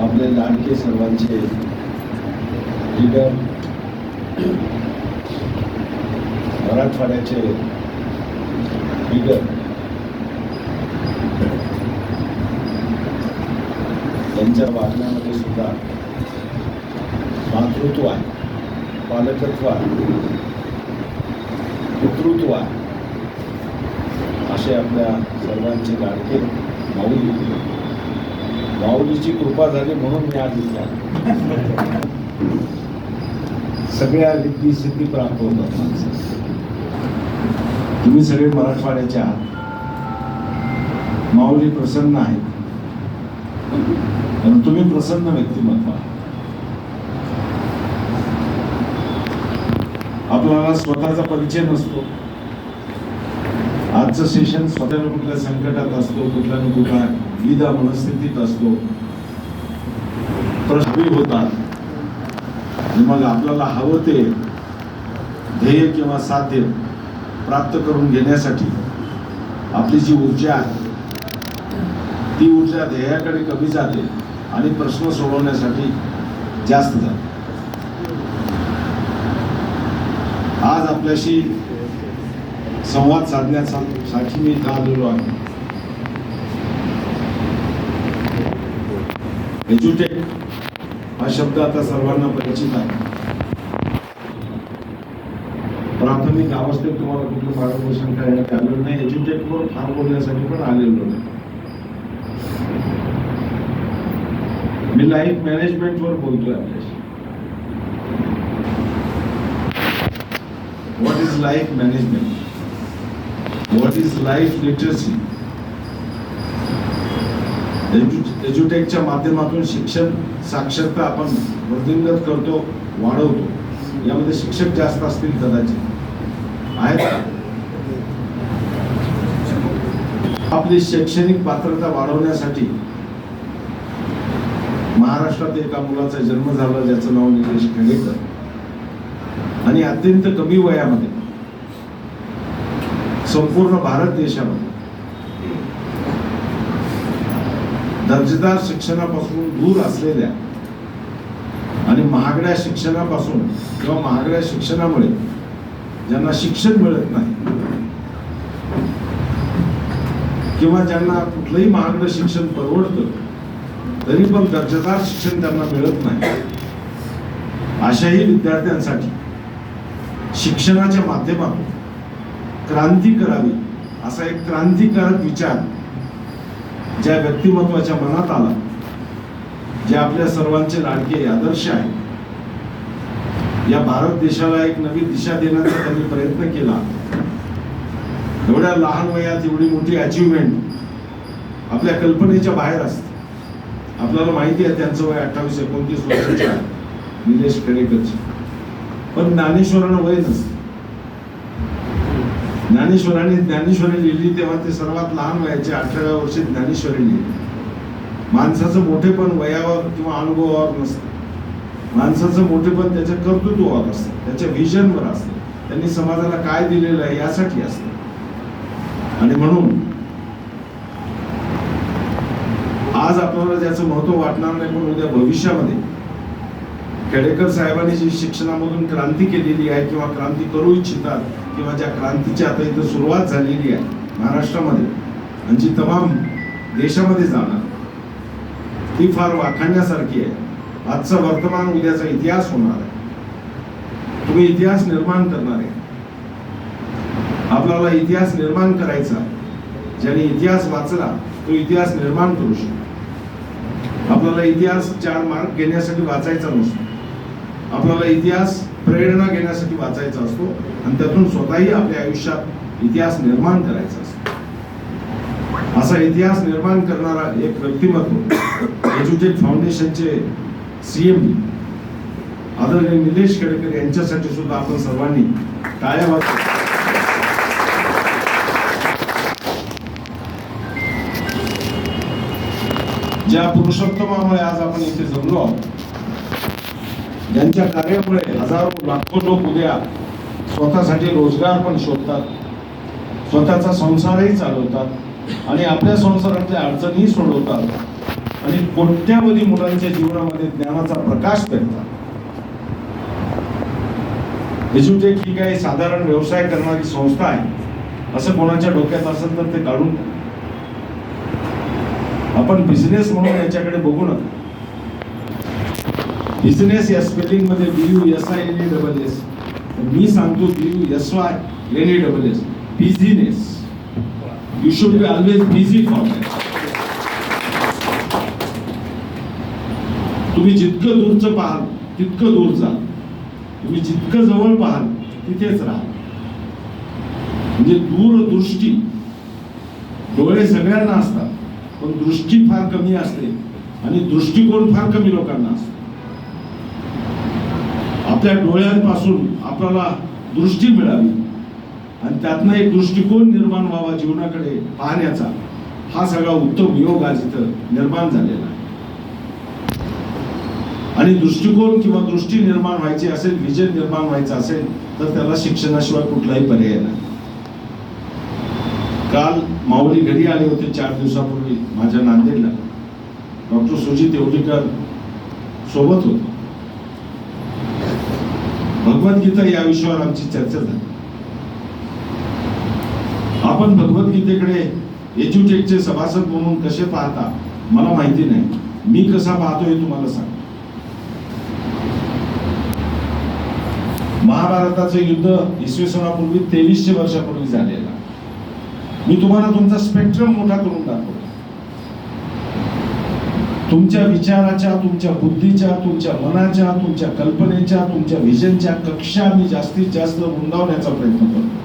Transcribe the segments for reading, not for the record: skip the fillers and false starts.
आपले लाडके सर्वांचे लीडर, मराठवाड्याचे लीडर, त्यांच्या वागण्यामध्ये सुद्धा मातृत्व आहे, पालकत्व आहे, पितृत्व आहे, असे आपल्या सर्वांचे लाडके माऊली. माऊलीची कृपा झाली म्हणून मी आज इथे आलो. सगळ्या रिद्धी सिद्धी प्राप्त होतात. तुम्ही सगळे मराठवाड्याच्या माऊली प्रसन्न आहेत आणि तुम्ही प्रसन्न व्यक्तिमत्व. आपल्याला स्वतःचा परिचय नसतो. आजचं सेशन स्वतःला कुठल्या संकटात असतो, कुठल्या ना कुठल्या विविध मनस्थितीत असतो, प्रश्न होतात. मग आपल्याला हवं ते ध्येय किंवा साध्य प्राप्त करून घेण्यासाठी आपली जी ऊर्जा आहे ती ऊर्जा ध्येयाकडे कमी जाते आणि प्रश्न सोडवण्यासाठी जास्त जाते. आज आपल्याशी संवाद साधण्यासाठी मी इथं आलेलो आहे. एज्युटेक हा शब्द आता सर्वांना परिचित आहे. प्राथमिक अवस्थेत तुम्हाला कुठलं मार्गदर्शन करण्यात आलेलं नाही. एज्युटेकवर फार बोलण्यासाठी पण आलेलो नाही. मी लाईफ मॅनेजमेंटवर बोलतोय आपल्याशी. What is life management? What is life literacy? एज्युटेकच्या माध्यमातून शिक्षण साक्षरता आपण वृद्धिंगत करतो, वाढवतो. यामध्ये शिक्षक जास्त असतील कदाचित, आहेत का? आपली शैक्षणिक पात्रता वाढवण्यासाठी महाराष्ट्रात एका मुलाचा जन्म झाला ज्याचं नाव निलेश खेडेकर, आणि अत्यंत कमी वयामध्ये संपूर्ण भारत देशामध्ये दर्जेदार शिक्षणापासून दूर असलेल्या आणि महागड्या शिक्षणापासून किंवा महागड्या शिक्षणामुळे ज्यांना शिक्षण मिळत नाही किंवा ज्यांना कुठलंही महागडं शिक्षण परवडतं तरी पण दर्जेदार शिक्षण त्यांना मिळत नाही, अशाही विद्यार्थ्यांसाठी शिक्षणाच्या माध्यमातून क्रांती करावी असा एक क्रांतिकारक विचार ज्या व्यक्तिमत्वाच्या मनात आला, जे आपल्या सर्वांचे लाडके आदर्श आहे, या भारत देशाला एक नवी दिशा देण्याचा त्यांनी प्रयत्न केला. एवढ्या लहान वयात एवढी मोठी अचीवमेंट आपल्या कल्पनेच्या बाहेर असते. आपल्याला माहिती आहे त्यांचं वय 28-29 वर्षाचे आहे, निलेश खेडेकरचे. पण ज्ञानेश्वरांना वय नसतं. ज्ञानेश्वरांनी ज्ञानेश्वरी लिहिली तेव्हा ते सर्वात लहान वयाचे 18व्या वर्षी ज्ञानेश्वरी लिहिली. माणसाचं मोठेपण वयावर किंवा अनुभवावर नसतं. माणसाचं मोठेपण त्याच्या कर्तृत्वावर असतं, त्याच्या व्हिजनवर असतं, त्यांनी समाजाला काय दिलेलं आहे यासाठी असतं. आणि म्हणून आज आपल्याला ज्याचं महत्व वाटणार नाही, पण उद्या भविष्यामध्ये खेडेकर साहेबांनी जी शिक्षणामधून क्रांती केलेली आहे किंवा क्रांती करू इच्छितात किंवा ज्या क्रांतीची आता इथं सुरुवात झालेली आहे महाराष्ट्रामध्ये आणि जी तमाम देशामध्ये जाणार, ती फार वाखाणण्यासारखी आहे. आजचं वर्तमान उद्याचा इतिहास होणार आहे. तुम्ही इतिहास निर्माण करणार आहे. आपल्याला इतिहास निर्माण करायचा. ज्याने इतिहास वाचला तो इतिहास निर्माण करू शकतो. आपल्याला इतिहास 4 मार्क घेण्यासाठी वाचायचा नसतो. आपल्याला इतिहास प्रेरणा घेण्यासाठी वाचायचा असतो आणि त्यातून स्वतःही आपल्या आयुष्यात इतिहास निर्माण करायचा असतो. असा इतिहास निर्माण करणारा एक व्यक्तिमत्व एज्युटेक फाउंडेशनचे CMD आदरणीय निलेश खेडेकर यांच्यासाठी सुद्धा आपण सर्वांनी टाळ्या वाजवा. ज्या पुरुषोत्तमामुळे आज आपण इथे जमलो आहोत, ज्यांच्या कार्यामुळे हजारो लाखो लोक उद्या स्वतःसाठी रोजगार पण शोधतात, स्वतःचा संसारही चालवतात आणि आपल्या संसारातल्या अडचणीही सोडवतात, आणि कोट्यावधी मुलांच्या जीवनामध्ये ज्ञानाचा प्रकाश पेटतात. एज्युटेक ही काही साधारण व्यवसाय करणारी संस्था आहे असं कोणाच्या डोक्यात असेल तर ते काढून टाका. आपण बिझनेस म्हणून याच्याकडे बघू नका. बिझनेस या स्पेलिंग मध्ये BUSINESS, मी सांगतो BUSYNESS, business. You should be always busy for that. तुम्ही जितकं दूरचं पाहाल तितकं दूर जा, तुम्ही जितकं जवळ पाहाल तिथेच राहा. म्हणजे दूरदृष्टी, डोळे सगळ्यांना असतात पण दृष्टी फार कमी असते आणि दृष्टिकोन फार कमी लोकांना असतो. आपल्या डोळ्यांपासून आपल्याला दृष्टी मिळावी आणि त्यातनं एक दृष्टिकोन निर्माण व्हावा जीवनाकडे पाहण्याचा, हा सगळा उत्तम योग आज इथं निर्माण झालेला आहे. आणि दृष्टिकोन किंवा दृष्टी निर्माण व्हायची असेल, विजन निर्माण व्हायचं असेल तर त्याला शिक्षणाशिवाय कुठलाही पर्याय नाही. काल माऊली घरी आले होते 4 दिवसापूर्वी माझ्या नांदेडला. डॉक्टर सुजित येवलेकर सोबत होते. भगवद्गीता या विषयावर आमची चर्चा झाली. आपण भगवद्गीतेकडे एज्युटेकचे सभासद म्हणून कसे पाहता मला माहिती नाही. मी कसा पाहतो हे तुम्हाला सांग. महाभारताचं युद्ध इसवी सनापूर्वी 2300 वर्षापूर्वी झालेलं. मी तुम्हाला तुमचा स्पेक्ट्रम मोठा करून दाखवला. तुमच्या विचाराच्या, तुमच्या बुद्धीच्या, तुमच्या मनाच्या, तुमच्या कल्पनेच्या, तुमच्या विजनच्या कक्षा मी जास्तीत जास्त रुंदावण्याचा प्रयत्न करतो.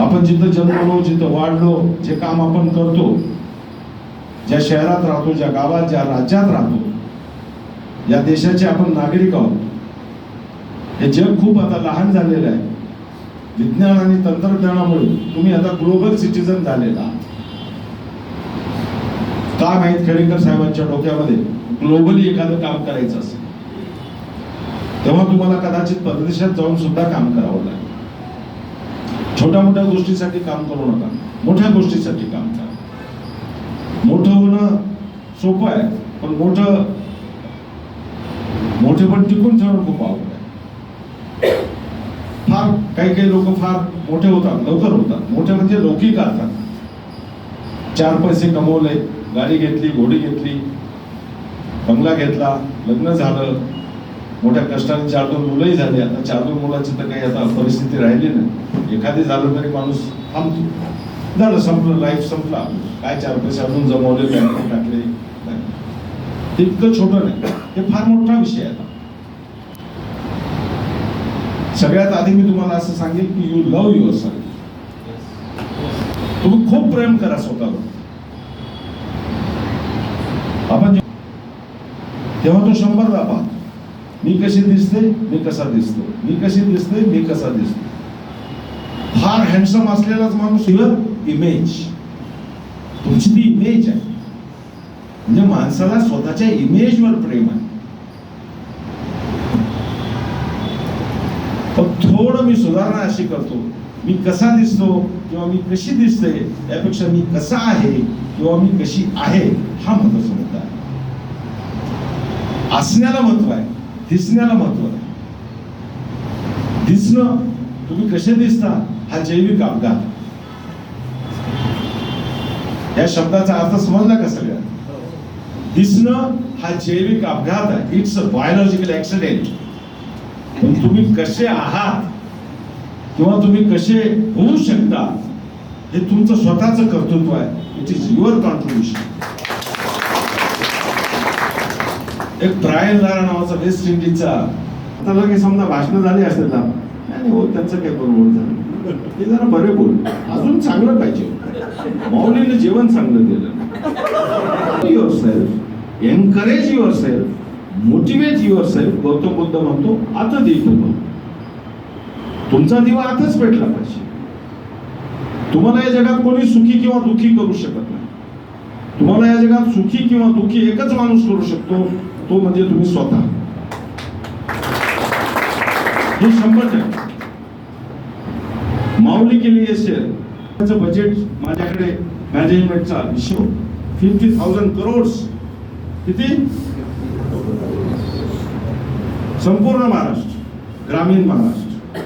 आपण जिथं जन्मलो, जिथं वाढलो, जे काम आपण करतो, ज्या शहरात राहतो, ज्या गावात, ज्या राज्यात राहतो, या देशाचे आपण नागरिक आहोत. हे जग खूप आता लहान झालेलं आहे. विज्ञान आणि तंत्रज्ञानामुळे तुम्ही आता ग्लोबल सिटीजन झालेला आहात. का माहित खेडेकर साहेबांच्या डोक्यामध्ये ग्लोबली एखादं काम करायचं असेल तेव्हा तुम्हाला कदाचित परदेशात जाऊन सुद्धा काम करावं लागेल. छोट्या मोठ्या गोष्टीसाठी काम करू नका, मोठ्या गोष्टीसाठी काम करा. मोठं होणं सोपं आहे पण मोठे पण टिकून ठेवणं खूप अवघड आहे. फार काही लोक फार मोठे होतात, लवकर होतात. मोठे म्हणजे लौकिक असतात. 4 पैसे कमवले, गाडी घेतली, घोडी घेतली, बंगला घेतला, लग्न झालं, मोठ्या कष्टाने 4-2 मुलंही झाली. आता 4-2 मुलाची तर काही आता परिस्थिती राहिली नाही. एखादी झालं तरी माणूस थांबतो. झालं, संपलं, लाईफ संपला. काय 4 पैसे अजून जमवले, बँकेत टाकले. ते इतकं छोटं नाही, हे फार मोठा विषय आहे. सगळ्यात आधी मी तुम्हाला असं सांगेल की यू लव्ह युअर सेल्फ. तुम्ही खूप प्रेम करा स्वतःवर. आपण तेव्हा तो 100दा पाहतो. मी कशी दिसते, मी कसा दिसतो, मी कशी दिसते, मी कसा दिसतो. फार हँडसम असलेलाच माणूस युअर इमेज, तुमची ती इमेज आहे. म्हणजे माणसाला स्वतःच्या इमेजवर प्रेम आहे. पण थोडं मी सुधारणा अशी करतो, मी कसा दिसतो किंवा मी कशी दिसते यापेक्षा मी कसा आहे किंवा मी कशी आहे हा महत्वाचा मुद्दा आहे. असण्याला महत्व आहे, दिसण्याला महत्व आहे. दिसणं, तुम्ही कसे दिसता हा जैविक अपघात. या शब्दाचा अर्थ समजला का सगळ्या? दिसणं हा जैविक अपघात आहे. It's a biological accident. पण तुम्ही कसे आहात किंवा तुम्ही कसे होऊ शकता हे तुमचं स्वतःचं कर्तृत्व आहे. It is your contribution. एक ब्रायन लारा नावाचा वेस्ट इंडिजचा, आता लगेच समजा भाषण झाली असेल ना, नाही हो त्यांचं काही बरोबर झालं, ते जरा बरे बोल, अजून चांगलं पाहिजे. माऊलीने जेवण चांगलं दिलं. Your self, encourage your self, motivate your self. Gautam Buddha म्हणतो आता दीप होतो. तुमचा दिवा आताच पेटला पाहिजे. तुम्हाला या जगात कोणी सुखी किंवा दुःखी करू शकत नाही. तुम्हाला या जगात सुखी किंवा दुःखी एकच माणूस करू शकतो, तो म्हणजे तुम्ही स्वतः. हे 100%. माऊली के लिए शेअर, त्याचं बजेट माझ्याकडे मॅनेजमेंटचा विषय. 50,000 crores. किती? संपूर्ण महाराष्ट्र, ग्रामीण महाराष्ट्र,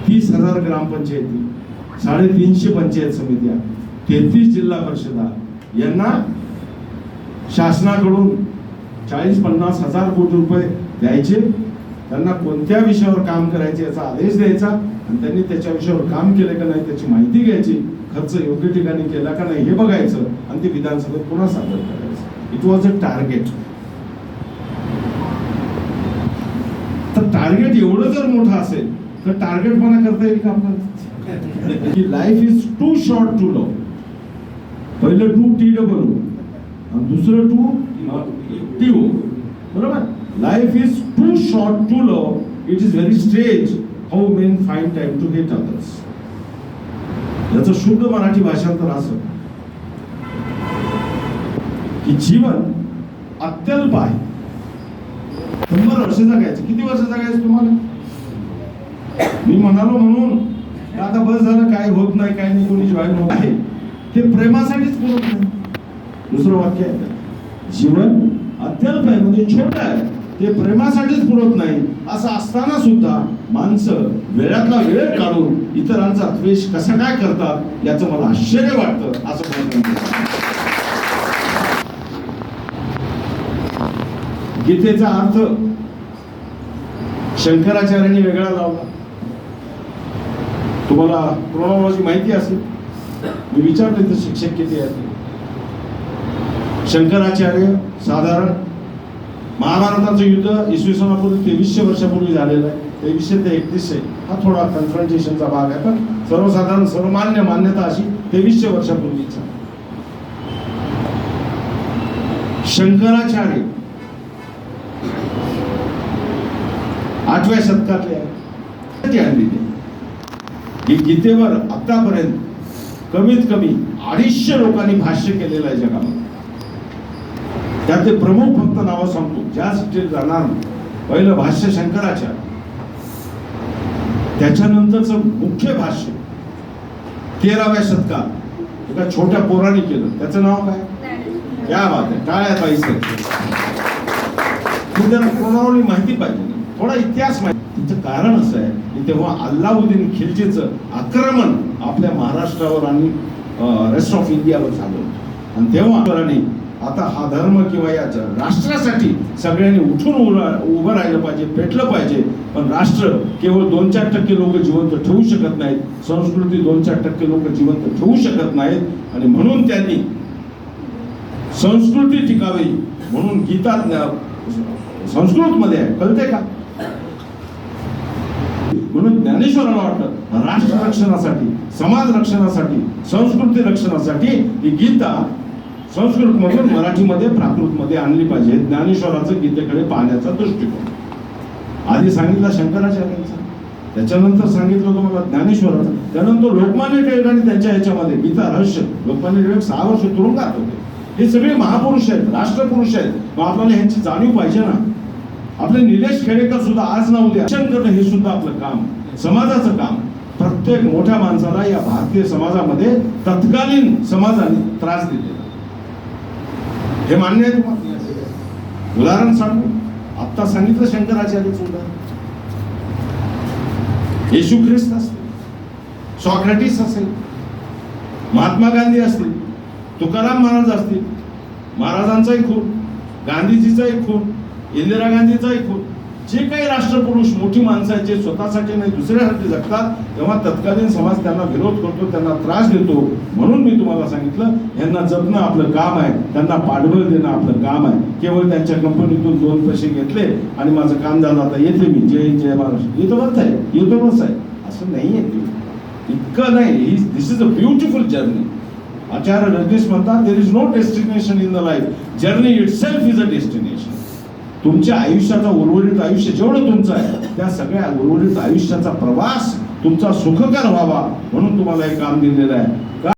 30,000 ग्रामपंचायती, 350 पंचायत समित्या, 33 जिल्हा परिषदा यांना शासनाकडून 40-50 हजार कोटी रुपये द्यायचे. त्यांना कोणत्या विषयावर काम करायचे याचा आदेश द्यायचा आणि त्यांनी त्याच्या विषयावर काम केले का नाही त्याची माहिती घ्यायची, खर्च योग्य ठिकाणी केला का नाही हे बघायचं आणि ते विधानसभेत पुन्हा सादर करायचं. It was a target. तर टार्गेट एवढं जर मोठं असेल तर टार्गेटपणा करता येईल का आपल्याला? की life is too short to love. पहिलं टू TW आणि दुसरं टू TO. बरोबर? Life is too short to love. It is very strange how men find time to hate others. याचं शुद्ध मराठी भाषांतर असं की जीवन अत्यल्प आहे. 100 वर्ष जगायचं. किती वर्ष जगायचं तुम्हाला? मी म्हणालो म्हणून आता बस झालं, काय होत नाही, काय नाही, कोणी जॉईन होत आहे ते प्रेमासाठीच पुरत नाही. दुसरं वाक्य आहे, जीवन अत्यल्प आहे म्हणजे छोटं आहे, ते प्रेमासाठीच पुरत नाही. असं असताना सुद्धा माणसं वेळातला वेळ काढून इतरांचा द्वेष कसा काय करतात याचं मला आश्चर्य वाटतं. असं म्हणतात. गीतेचा अर्थ शंकराचार्यांनी वेगळा लावला. तुम्हाला क्रोनॉलॉजी माहिती असेल, मी विचारले तर शिक्षक किती आहेत. शंकराचार्य साधारण महाभारताचं युद्ध इसवी सनापूर्वी 2300 वर्षापूर्वी झालेलं आहे. 2300 ते 3100 हा थोडा कन्फ्रंटेशनचा भाग आहे, पण सर्वसाधारण सर्वमान्य मान्यता अशी 2300 वर्षापूर्वीचा. शंकराचार्य 8व्या शतकातले आहे. ही गीतेवर आतापर्यंत कमीत कमी 250 लोकांनी भाष्य केलेलं आहे जगामध्ये. त्यातले प्रमुख फक्त नावं सांगतो, जास्त जाणार. पहिलं भाष्य शंकराचार्य, त्याच्यानंतरचं मुख्य भाष्य 13व्या शतकात एका छोट्या पोराने केलं. त्याचं नाव काय? क्या बात आहे, टाळ्या पाहिजे. त्यांना कोणाला माहिती पाहिजे, थोडा इतिहास माहिती. तिचं कारण असं आहे की तेव्हा अल्लाउद्दीन खिलजीचं आक्रमण आपल्या महाराष्ट्रावर आणि रेस्ट ऑफ इंडियावर झालं आणि तेव्हा आता हा धर्म किंवा या राष्ट्रासाठी सगळ्यांनी उठून उभं राहिलं पाहिजे, पेटलं पाहिजे. पण राष्ट्र केवळ 2-4% लोक जिवंत ठेवू शकत नाहीत, संस्कृती 2-4% लोक जिवंत ठेवू शकत नाहीत. आणि म्हणून त्यांनी संस्कृती टिकावी म्हणून गीता संस्कृत मध्ये आहे, कळते का? म्हणून ज्ञानेश्वराला वाटतं राष्ट्र रक्षणासाठी, समाज रक्षणासाठी, संस्कृती रक्षणासाठी ही गीता संस्कृत मधून मराठीमध्ये प्राकृत मध्ये आणली पाहिजे. ज्ञानेश्वराचं गीतेकडे पाहण्याचा दृष्टिकोन आधी सांगितला शंकराचार्यांचा, त्याच्यानंतर सांगितलं तुम्हाला ज्ञानेश्वराचं, त्यानंतर लोकमान्य टिळकांनी त्यांच्या ह्याच्यामध्ये गीता रहस्य. लोकमान्य टिळक 6 वर्ष तुरुंगात होते. हे सगळे महापुरुष आहेत, राष्ट्रपुरुष आहेत. मग आपल्याला ह्यांची जाणीव पाहिजे ना. आपले निलेश खेडेकर सुद्धा आज ना उद्या रक्षण करणं हे सुद्धा आपलं काम, समाजाचं काम. प्रत्येक मोठ्या माणसाला या भारतीय समाजामध्ये तत्कालीन समाजाने त्रास दिलेला हे मान्य आहे तुम्हाला? उदाहरण सांगू, आता सांगितलं शंकराचार्याचं उदाहरण. येशू ख्रिस्त असतील, सॉक्रेटिस असेल, महात्मा गांधी असतील, तुकाराम महाराज असतील, महाराजांचाही खून, गांधीजीचाही खून, इंदिरा गांधीचाही खून. जे काही राष्ट्रपुरुष मोठी माणसं आहेत जे स्वतःसाठी नाही दुसऱ्यासाठी जगतात, तेव्हा तत्कालीन समाज त्यांना विरोध करतो, त्यांना त्रास देतो. म्हणून मी तुम्हाला सांगितलं यांना जपणं आपलं काम आहे, त्यांना पाठबळ देणं आपलं काम आहे. केवळ त्यांच्या कंपनीतून 2 पैसे घेतले आणि माझं काम झालं, आता येते मी, जय जय महाराष्ट्र, येतो बस आहे, येतो बस आहे, असं नाही आहे. इतकं नाही. This is a beautiful journey. Acharya Rajneesh म्हणतात, there is no destination in the life, journey itself is a destination. तुमच्या आयुष्याचा उर्वरित आयुष्य जेवढं तुमचं आहे त्या सगळ्या उर्वरित आयुष्याचा प्रवास तुमचा सुखकर व्हावा म्हणून तुम्हाला हे काम दिलेलं आहे.